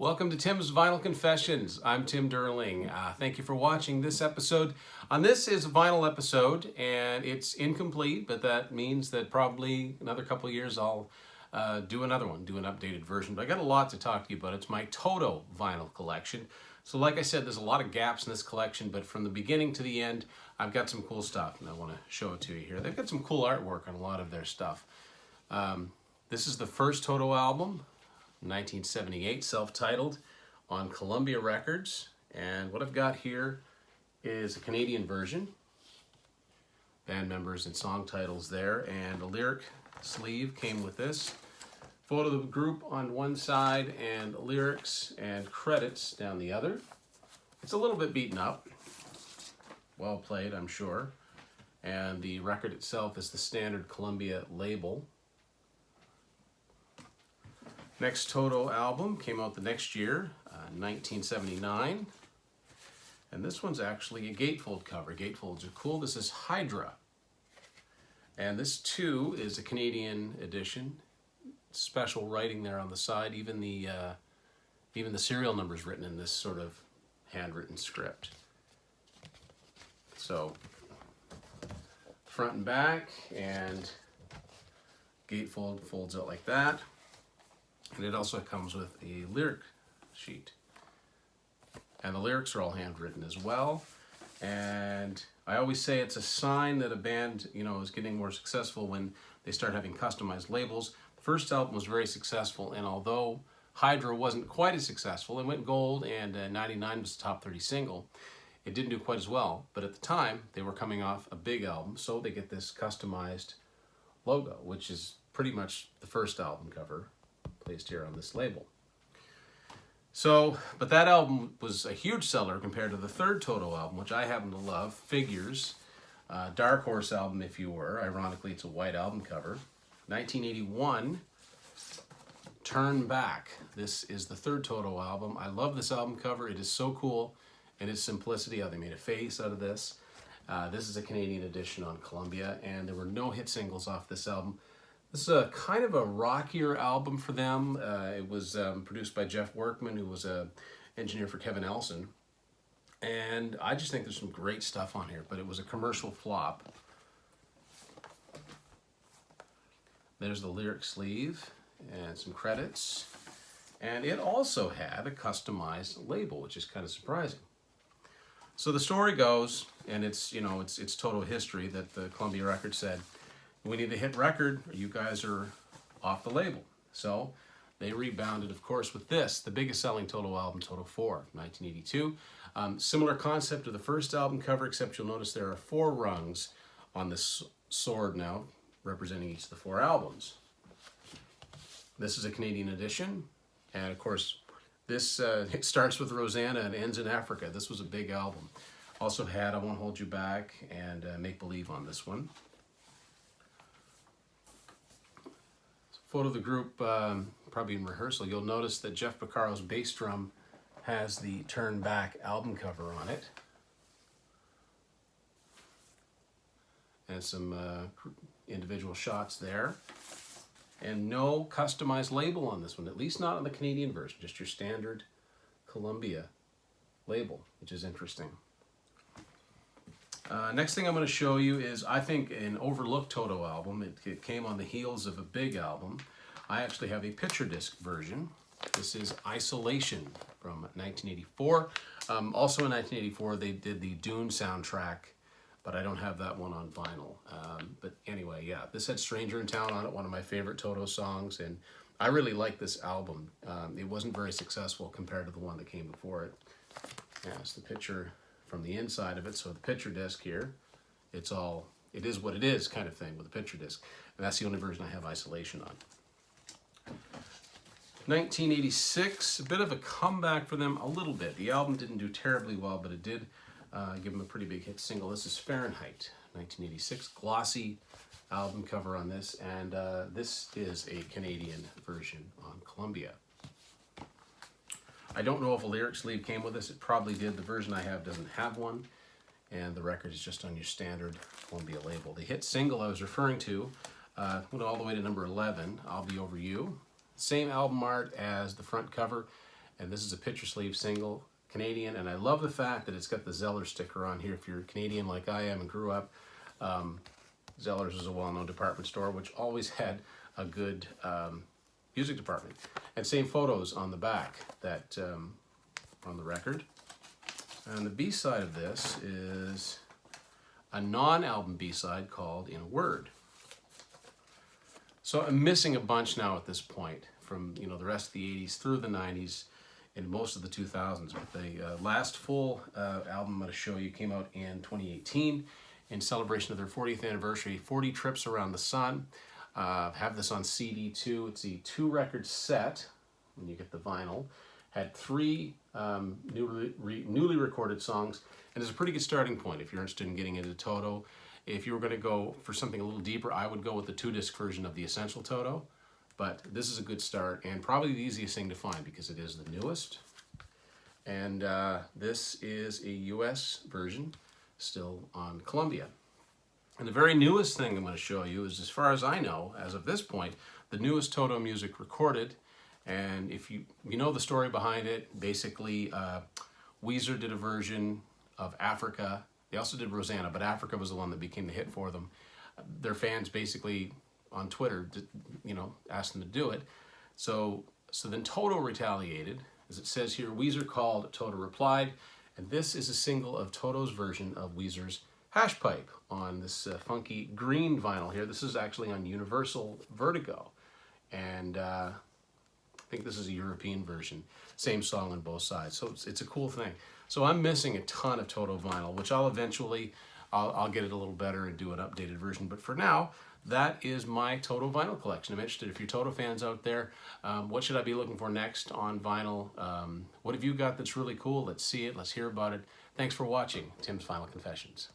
Welcome to Tim's Vinyl Confessions. I'm Tim Derling. Thank you for watching this episode. This is a vinyl episode, and it's incomplete, but that means that probably another couple of years I'll do another one, do an updated version. But I got a lot to talk to you about. It's my Toto vinyl collection. So like I said, there's a lot of gaps in this collection, but from the beginning to the end, I've got some cool stuff, and I want to show it to you here. They've got some cool artwork on a lot of their stuff. This is the first Toto album, 1978, self-titled, on Columbia Records. And what I've got here is a Canadian version. Band members and song titles there, and a lyric sleeve came with this. Photo of the group on one side, and lyrics and credits down the other. It's a little bit beaten up. Well played, I'm sure. And the record itself is the standard Columbia label. Next Toto album came out the next year, 1979. And this one's actually a gatefold cover. Gatefolds are cool. This is Hydra. And this too is a Canadian edition. Special writing there on the side. Even the serial numbers written in this sort of handwritten script. So front and back, and gatefold folds out like that. And it also comes with a lyric sheet. And the lyrics are all handwritten as well. And I always say it's a sign that a band, is getting more successful when they start having customized labels. The first album was very successful, and although Hydra wasn't quite as successful, it went gold, and 99 was the top 30 single. It didn't do quite as well, but at the time, they were coming off a big album, so they get this customized logo, which is pretty much the first album cover placed here on this label. So, but that album was a huge seller compared to the third Toto album, which I happen to love, Figures. Dark Horse album, if you were. Ironically, it's a white album cover. 1981, Turn Back. This is the third Toto album. I love this album cover. It is so cool in its simplicity, how they made a face out of this. This is a Canadian edition on Columbia, and there were no hit singles off this album. This is a kind of a rockier album for them. It was produced by Jeff Workman, who was an engineer for Kevin Elson. And I just think there's some great stuff on here, but it was a commercial flop. There's the lyric sleeve and some credits. And it also had a customized label, which is kind of surprising. So the story goes, and it's Toto history, that the Columbia Records said, we need a hit record, or you guys are off the label. So they rebounded, of course, with this, the biggest selling Toto album, Toto 4, 1982. Similar concept to the first album cover, except you'll notice there are 4 rungs on this sword now, representing each of the 4 albums. This is a Canadian edition, and of course, this it starts with Rosanna and ends in Africa. This was a big album. Also had I Won't Hold You Back and Make Believe on this one. Photo of the group, probably in rehearsal. You'll notice that Jeff Porcaro's bass drum has the Turn Back album cover on it. And some individual shots there. And no customized label on this one, at least not on the Canadian version, just your standard Columbia label, which is interesting. Next thing I'm going to show you is, I think, an overlooked Toto album. It came on the heels of a big album. I actually have a picture disc version. This is Isolation from 1984. Also in 1984, they did the Dune soundtrack, but I don't have that one on vinyl. But anyway, yeah, this had Stranger in Town on it, one of my favorite Toto songs, and I really like this album. It wasn't very successful compared to the one that came before it. Yeah, it's the picture from the inside of it, so the picture disc here, it is what it is kind of thing with the picture disc. And that's the only version I have Isolation on. 1986, a bit of a comeback for them, a little bit. The album didn't do terribly well, but it did give them a pretty big hit single. This is Fahrenheit, 1986. Glossy album cover on this, and this is a Canadian version on Columbia. I don't know if a lyric sleeve came with this. It probably did. The version I have doesn't have one, and the record is just on your standard Columbia label. The hit single I was referring to went all the way to number 11, I'll Be Over You. Same album art as the front cover, And this is a picture sleeve single, Canadian, and I love the fact that it's got the Zeller sticker on here. If you're Canadian like I am and grew up, Zeller's is a well-known department store which always had a good music department. And same photos on the back that on the record. And the B-side of this is a non-album B-side called In a Word. So I'm missing a bunch now at this point from, you know, the rest of the 80s through the 90s and most of the 2000s. But the last full album I'm going to show you came out in 2018 in celebration of their 40th anniversary, 40 Trips Around the Sun. Have this on CD too. It's a 2-record set when you get the vinyl. Had 3 newly recorded songs, and it's a pretty good starting point if you're interested in getting into Toto. If you were going to go for something a little deeper, I would go with the 2-disc version of the Essential Toto, but this is a good start and probably the easiest thing to find because it is the newest. And this is a US version, still on Columbia. And the very newest thing I'm going to show you is, as far as I know, as of this point, the newest Toto music recorded. And if you know the story behind it, basically Weezer did a version of Africa. They also did Rosanna, but Africa was the one that became the hit for them. Their fans basically on Twitter, you know, asked them to do it. So then Toto retaliated. As it says here, Weezer called, Toto replied. And this is a single of Toto's version of Weezer's Hash Pipe on this funky green vinyl here. This is actually on Universal Vertigo. And I think this is a European version. Same song on both sides. So it's a cool thing. So I'm missing a ton of Toto vinyl, which I'll eventually, I'll get it a little better and do an updated version. But for now, that is my Toto vinyl collection. I'm interested, if you're Toto fans out there, what should I be looking for next on vinyl? What have you got that's really cool? Let's see it. Let's hear about it. Thanks for watching Tim's Final Confessions.